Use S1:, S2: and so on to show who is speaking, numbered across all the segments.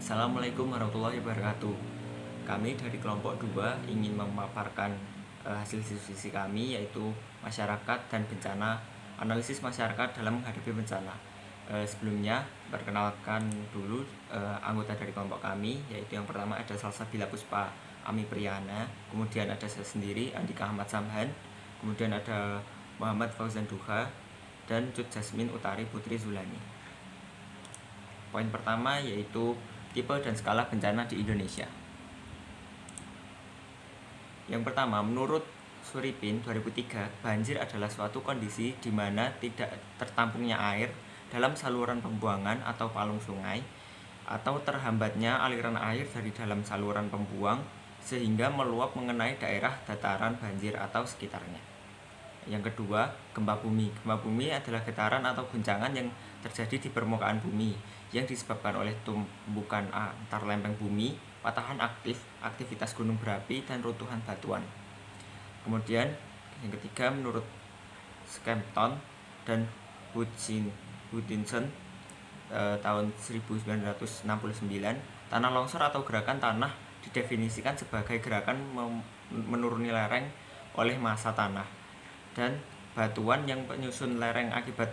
S1: Assalamualaikum warahmatullahi wabarakatuh. Kami dari kelompok 2 ingin memaparkan hasil diskusi kami, yaitu masyarakat dan bencana, analisis masyarakat dalam menghadapi bencana. Sebelumnya perkenalkan dulu anggota dari kelompok kami, yaitu yang pertama ada Salsabila Puspa Ami Priyana, kemudian ada saya sendiri Andika Ahmad Samhan, kemudian ada Muhammad Fauzan Duha, dan Cut Jasmine Utari Putri Zulani. Poin pertama yaitu tipe dan skala bencana di Indonesia. Yang pertama, menurut Suripin 2003, banjir adalah suatu kondisi di mana tidak tertampungnya air dalam saluran pembuangan atau palung sungai, atau terhambatnya aliran air dari dalam saluran pembuang sehingga meluap mengenai daerah dataran banjir atau sekitarnya. Yang kedua, gempa bumi. Gempa bumi adalah getaran atau guncangan yang terjadi di permukaan bumi yang disebabkan oleh tumbukan antar lempeng bumi, patahan aktif, aktivitas gunung berapi, dan runtuhan batuan. Kemudian yang ketiga, menurut Skempton dan Hutchinson tahun 1969, tanah longsor atau gerakan tanah didefinisikan sebagai gerakan menuruni lereng oleh massa tanah dan batuan yang menyusun lereng akibat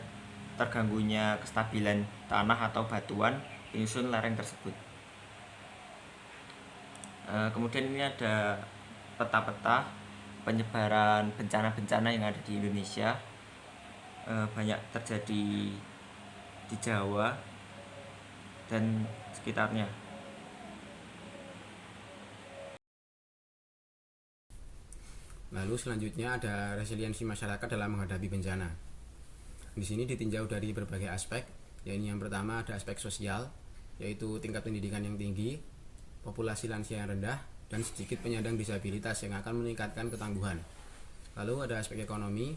S1: terganggunya kestabilan tanah atau batuan penyusun lereng tersebut. Kemudian ini ada peta-peta penyebaran bencana-bencana yang ada di Indonesia. Banyak terjadi di Jawa dan sekitarnya.
S2: Lalu selanjutnya ada resiliensi masyarakat dalam menghadapi bencana. Di sini ditinjau dari berbagai aspek, yaitu yang pertama ada aspek sosial, yaitu tingkat pendidikan yang tinggi, populasi lansia yang rendah, dan sedikit penyandang disabilitas yang akan meningkatkan ketangguhan. Lalu ada aspek ekonomi,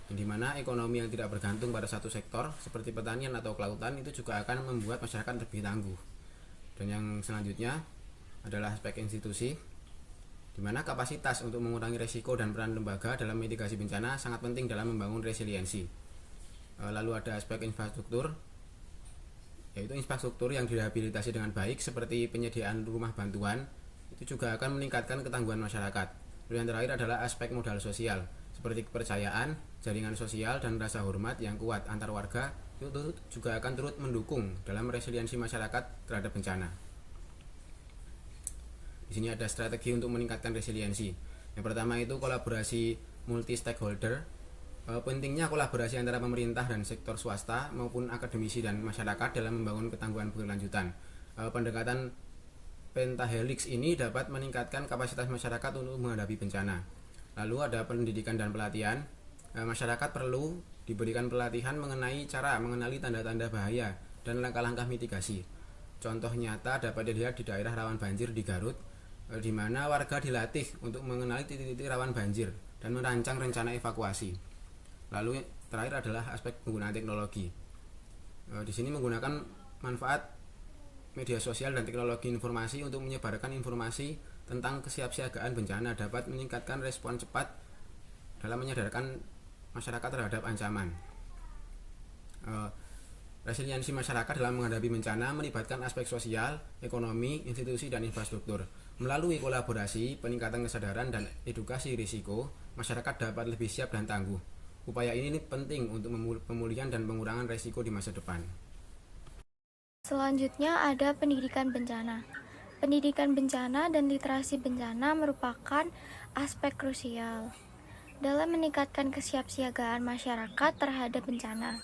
S2: di mana ekonomi yang tidak bergantung pada satu sektor seperti pertanian atau kelautan itu juga akan membuat masyarakat lebih tangguh. Dan yang selanjutnya adalah aspek institusi, di mana kapasitas untuk mengurangi risiko dan peran lembaga dalam mitigasi bencana sangat penting dalam membangun resiliensi. Lalu ada aspek infrastruktur, yaitu infrastruktur yang direhabilitasi dengan baik seperti penyediaan rumah bantuan itu juga akan meningkatkan ketangguhan masyarakat. Lalu yang terakhir adalah aspek modal sosial, seperti kepercayaan, jaringan sosial, dan rasa hormat yang kuat antar warga itu juga akan turut mendukung dalam resiliensi masyarakat terhadap bencana. Di sini ada strategi untuk meningkatkan resiliensi. Yang pertama itu kolaborasi multi stakeholder. Pentingnya kolaborasi antara pemerintah dan sektor swasta maupun akademisi dan masyarakat dalam membangun ketangguhan berkelanjutan. Pendekatan pentahelix ini dapat meningkatkan kapasitas masyarakat untuk menghadapi bencana. Lalu ada pendidikan dan pelatihan. Masyarakat perlu diberikan pelatihan mengenai cara mengenali tanda-tanda bahaya dan langkah-langkah mitigasi. Contoh nyata dapat dilihat di daerah rawan banjir di Garut, di mana warga dilatih untuk mengenali titik-titik rawan banjir dan merancang rencana evakuasi. Lalu terakhir adalah aspek penggunaan teknologi. Di sini menggunakan manfaat media sosial dan teknologi informasi untuk menyebarkan informasi tentang kesiapsiagaan bencana dapat meningkatkan respon cepat dalam menyadarkan masyarakat terhadap ancaman. Resiliensi masyarakat dalam menghadapi bencana melibatkan aspek sosial, ekonomi, institusi, dan infrastruktur. Melalui kolaborasi, peningkatan kesadaran, dan edukasi risiko, masyarakat dapat lebih siap dan tangguh. Upaya ini penting untuk pemulihan dan pengurangan risiko di masa depan.
S3: Selanjutnya ada pendidikan bencana. Pendidikan bencana dan literasi bencana merupakan aspek krusial dalam meningkatkan kesiapsiagaan masyarakat terhadap bencana.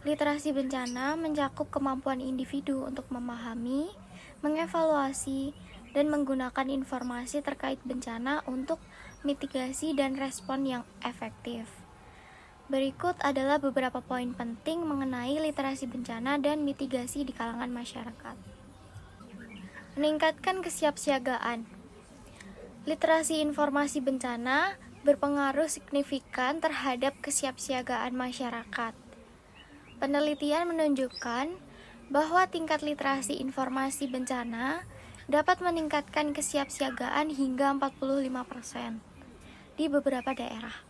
S3: Literasi bencana mencakup kemampuan individu untuk memahami, mengevaluasi, dan menggunakan informasi terkait bencana untuk mitigasi dan respon yang efektif. Berikut adalah beberapa poin penting mengenai literasi bencana dan mitigasi di kalangan masyarakat. Meningkatkan kesiapsiagaan. Literasi informasi bencana berpengaruh signifikan terhadap kesiapsiagaan masyarakat. Penelitian menunjukkan bahwa tingkat literasi informasi bencana dapat meningkatkan kesiapsiagaan hingga 45% di beberapa daerah.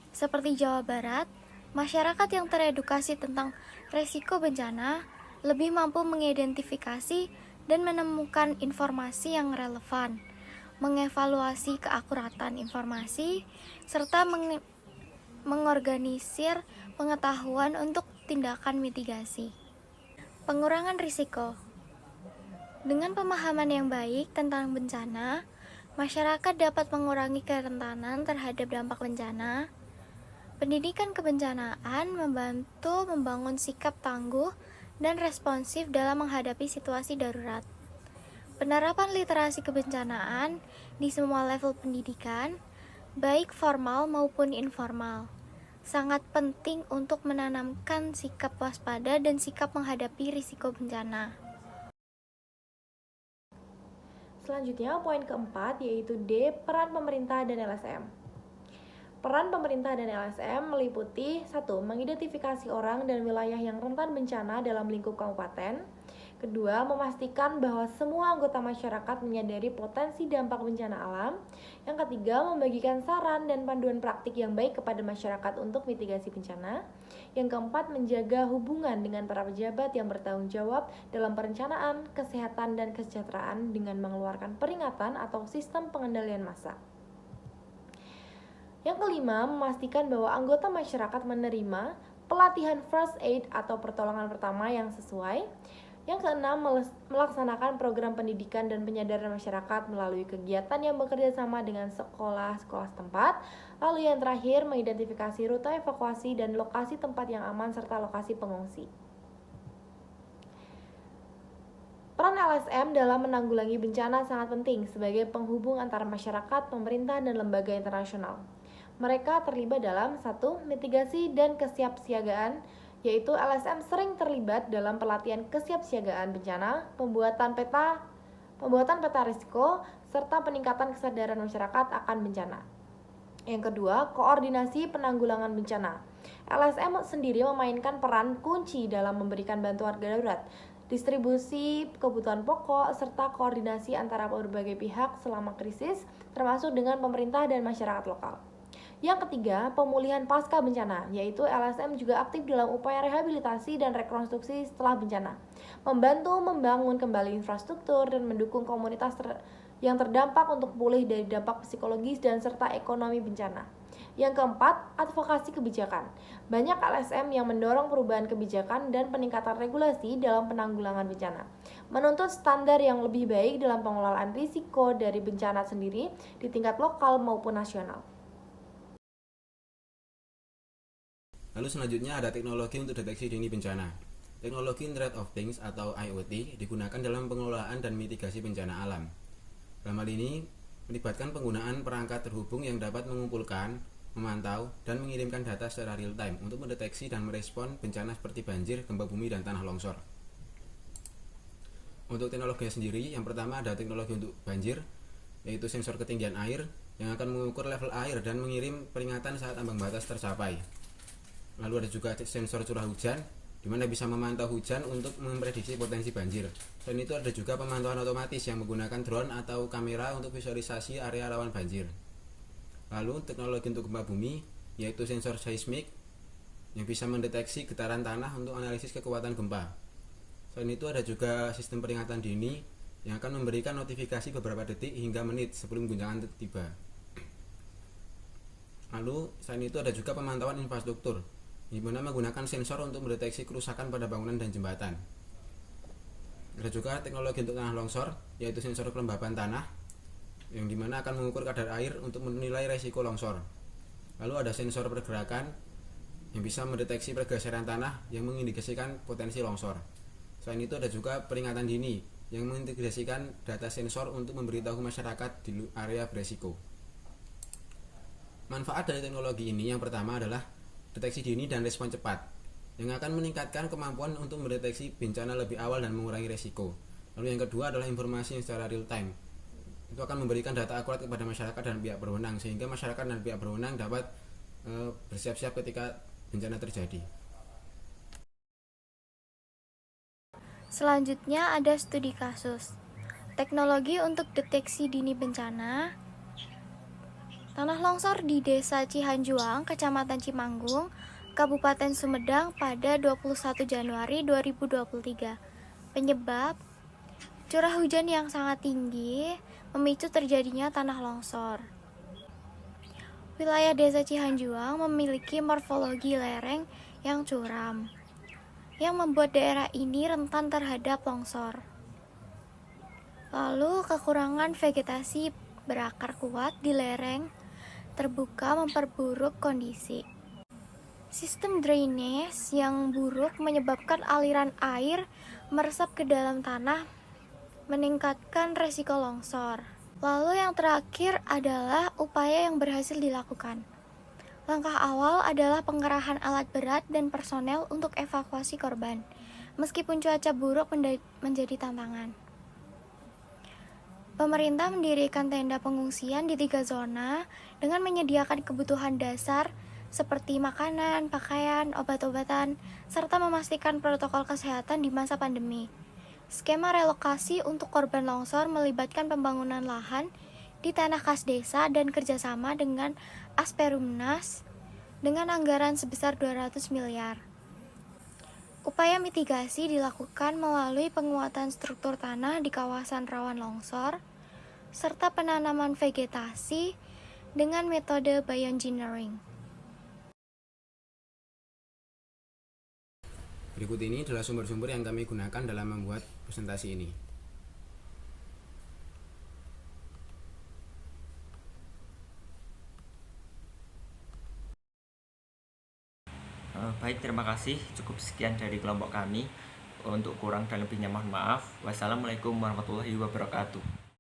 S3: Seperti Jawa Barat, masyarakat yang teredukasi tentang resiko bencana lebih mampu mengidentifikasi dan menemukan informasi yang relevan, mengevaluasi keakuratan informasi, serta mengorganisir pengetahuan untuk tindakan mitigasi. Pengurangan risiko. Dengan pemahaman yang baik tentang bencana, masyarakat dapat mengurangi kerentanan terhadap dampak bencana. Pendidikan kebencanaan membantu membangun sikap tangguh dan responsif dalam menghadapi situasi darurat. Penerapan literasi kebencanaan di semua level pendidikan, baik formal maupun informal, sangat penting untuk menanamkan sikap waspada dan sikap menghadapi risiko bencana.
S4: Selanjutnya, poin keempat yaitu D, peran pemerintah dan LSM. Peran pemerintah dan LSM meliputi 1. Mengidentifikasi orang dan wilayah yang rentan bencana dalam lingkup kabupaten. Kedua, memastikan bahwa semua anggota masyarakat menyadari potensi dampak bencana alam. Yang ketiga, membagikan saran dan panduan praktik yang baik kepada masyarakat untuk mitigasi bencana. Yang keempat, menjaga hubungan dengan para pejabat yang bertanggung jawab dalam perencanaan, kesehatan, dan kesejahteraan dengan mengeluarkan peringatan atau sistem pengendalian massa. Yang kelima, memastikan bahwa anggota masyarakat menerima pelatihan first aid atau pertolongan pertama yang sesuai. Yang keenam, melaksanakan program pendidikan dan penyadaran masyarakat melalui kegiatan yang bekerja sama dengan sekolah-sekolah setempat. Lalu yang terakhir, mengidentifikasi rute evakuasi dan lokasi tempat yang aman serta lokasi pengungsi. Peran LSM dalam menanggulangi bencana sangat penting sebagai penghubung antara masyarakat, pemerintah, dan lembaga internasional. Mereka terlibat dalam 1. Mitigasi dan kesiapsiagaan, yaitu LSM sering terlibat dalam pelatihan kesiapsiagaan bencana, pembuatan peta risiko, serta peningkatan kesadaran masyarakat akan bencana. Yang kedua, koordinasi penanggulangan bencana. LSM sendiri memainkan peran kunci dalam memberikan bantuan darurat, distribusi kebutuhan pokok, serta koordinasi antara berbagai pihak selama krisis, termasuk dengan pemerintah dan masyarakat lokal. Yang ketiga, pemulihan pasca bencana, yaitu LSM juga aktif dalam upaya rehabilitasi dan rekonstruksi setelah bencana, membantu membangun kembali infrastruktur dan mendukung komunitas yang terdampak untuk pulih dari dampak psikologis dan serta ekonomi bencana. Yang keempat, advokasi kebijakan. Banyak LSM yang mendorong perubahan kebijakan dan peningkatan regulasi dalam penanggulangan bencana, menuntut standar yang lebih baik dalam pengelolaan risiko dari bencana sendiri di tingkat lokal maupun nasional.
S2: Lalu selanjutnya ada teknologi untuk deteksi dini bencana. Teknologi Internet of Things atau IoT digunakan dalam pengelolaan dan mitigasi bencana alam. Dalam hal ini melibatkan penggunaan perangkat terhubung yang dapat mengumpulkan, memantau, dan mengirimkan data secara real time untuk mendeteksi dan merespon bencana seperti banjir, gempa bumi, dan tanah longsor. Untuk teknologinya sendiri, yang pertama ada teknologi untuk banjir, yaitu sensor ketinggian air yang akan mengukur level air dan mengirim peringatan saat ambang batas tercapai. Lalu ada juga sensor curah hujan, di mana bisa memantau hujan untuk memprediksi potensi banjir. Selain itu ada juga pemantauan otomatis yang menggunakan drone atau kamera untuk visualisasi area rawan banjir. Lalu teknologi untuk gempa bumi, yaitu sensor seismik yang bisa mendeteksi getaran tanah untuk analisis kekuatan gempa. Selain itu ada juga sistem peringatan dini yang akan memberikan notifikasi beberapa detik hingga menit sebelum guncangan tiba. Lalu selain itu ada juga pemantauan infrastruktur, di mana menggunakan sensor untuk mendeteksi kerusakan pada bangunan dan jembatan. Ada juga teknologi untuk tanah longsor, yaitu sensor kelembaban tanah, yang dimana akan mengukur kadar air untuk menilai resiko longsor. Lalu ada sensor pergerakan yang bisa mendeteksi pergeseran tanah yang mengindikasikan potensi longsor. Selain itu ada juga peringatan dini yang mengintegrasikan data sensor untuk memberitahu masyarakat di area beresiko. Manfaat dari teknologi ini yang pertama adalah deteksi dini dan respon cepat, yang akan meningkatkan kemampuan untuk mendeteksi bencana lebih awal dan mengurangi resiko. Lalu yang kedua adalah informasi yang secara real time. Itu akan memberikan data akurat kepada masyarakat dan pihak berwenang, sehingga masyarakat dan pihak berwenang dapat bersiap-siap ketika bencana terjadi.
S3: Selanjutnya ada studi kasus. Teknologi untuk deteksi dini bencana. Tanah longsor di Desa Cihanjuang, Kecamatan Cimanggung, Kabupaten Sumedang pada 21 Januari 2023. Penyebab Curah hujan yang sangat tinggi memicu terjadinya tanah longsor. Wilayah Desa Cihanjuang memiliki morfologi lereng yang curam, yang membuat daerah ini rentan terhadap longsor. Lalu, kekurangan vegetasi berakar kuat di lereng terbuka memperburuk kondisi. Sistem drainase yang buruk menyebabkan aliran air meresap ke dalam tanah, meningkatkan resiko longsor. Lalu yang terakhir adalah upaya yang berhasil dilakukan. Langkah awal adalah pengerahan alat berat dan personel untuk evakuasi korban, meskipun cuaca buruk menjadi tantangan. Pemerintah mendirikan tenda pengungsian di 3 zona dengan menyediakan kebutuhan dasar seperti makanan, pakaian, obat-obatan, serta memastikan protokol kesehatan di masa pandemi. Skema relokasi untuk korban longsor melibatkan pembangunan lahan di tanah kas desa dan kerjasama dengan Asperumnas dengan anggaran sebesar 200 miliar. Upaya mitigasi dilakukan melalui penguatan struktur tanah di kawasan rawan longsor, serta penanaman vegetasi dengan metode bioengineering.
S2: Berikut ini adalah sumber-sumber yang kami gunakan dalam membuat presentasi ini.
S1: Baik, terima kasih. Cukup sekian dari kelompok kami. Untuk kurang dan lebihnya mohon maaf. Wassalamualaikum warahmatullahi wabarakatuh.